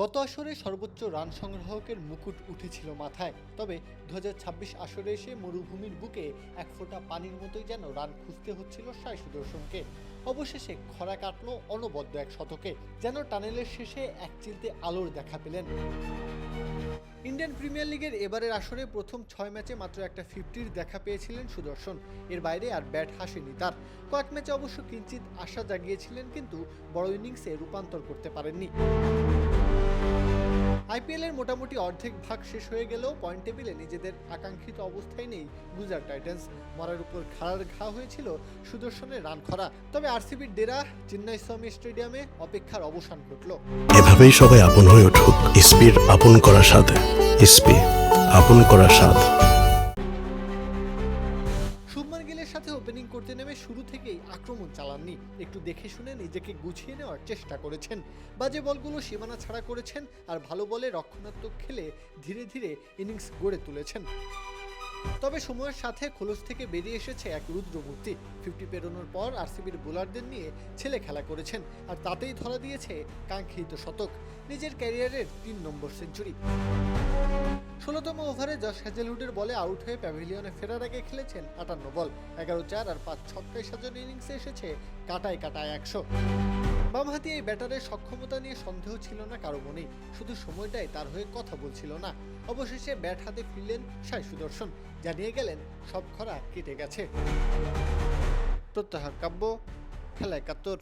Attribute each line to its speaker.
Speaker 1: গত আসরে সর্বোচ্চ রান সংগ্রাহকের মুকুট উঠেছিল মাথায়, তবে 2026 আসরে এসে মরুভূমির বুকে এক ফোঁটা পানির মতোই যেন রান খুঁজতে হচ্ছিল সাই সুদর্শনকে। অবশেষে খরা কাটলো অনবদ্য এক শতকে, যেন টানেলের শেষে এক চিলতে আলোর দেখা পেলেন। ইন্ডিয়ান প্রিমিয়ার লিগের এবারের আসরে প্রথম 6 ম্যাচে মাত্র একটা 50-র দেখা পেয়েছিলেন সুদর্শন। এর বাইরে আর ব্যাট হাসেনি তার। কয়েক ম্যাচে অবশ্য কিঞ্চিত আশা জাগিয়েছিলেন, কিন্তু বড় ইনিংসে রূপান্তর করতে পারেননি। আইপিএলের মোটামুটি অর্ধেক ভাগ শেষ হয়ে গেলেও পয়েন্ট টেবিলে নিজেদের আকাঙ্ক্ষিত অবস্থায় নেই গুজরাট টাইটান্স। মরার উপর ঘাড়ার ঘা হয়েছিল সুদর্শনের রান খরা। তবে আরসিবির ডেরা চেন্নাই স্বামী স্টেডিয়ামে অপেক্ষার অবসান ঘটল।
Speaker 2: এভাবেই সবাই আপন হয়ে উঠুক এসপির আপন করার সাথে। এসপি আপন করার স্বাদ।
Speaker 1: শুভমান গিলের সাথে ওপেনিং করতে নেমে শুরু থেকেই আক্রমণ চালাননি, একটু দেখে শুনে নিজেকে গুছিয়ে নেওয়ার চেষ্টা করেছেন। বাজে বলগুলো সীমানা ছাড়া করেছেন, আর ভালো বলে রক্ষণাত্মক খেলে ধীরে ধীরে ইনিংস গড়ে তুলেছেন। তবে সময়ের সাথে খোলস থেকে বেরিয়ে এসেছে এক রুদ্রমূর্তি। 50 পেরোনোর পর আরসিবির বোলারদের নিয়ে ছেলে খেলা করেছেন, আর তাতেই ধরা দিয়েছে কাঙ্ক্ষিত শতক, নিজের ক্যারিয়ারের 3 নম্বর সেঞ্চুরি। 16তম ওভারে জশ হ্যাজেলউডের বলে আউট হয়ে প্যাভিলিয়নে ফেরার আগে খেলেছেন 58 বল, 11-4 আর 5 ছক্কায় সাজানো ইনিংসে এসেছে কাটায় 100। বামহাতি এই ব্যাটারের সক্ষমতা নিয়ে সন্দেহ ছিল না কারো মনেই, শুধু সময়টাই তার হয়ে কথা বলছিল না। অবশেষে ব্যাট হাতে ফিরলেন সাই সুদর্শন, জানিয়ে গেলেন সব খরা কেটে গেছে। প্রত্যাহার কাব্য, খেলা 71।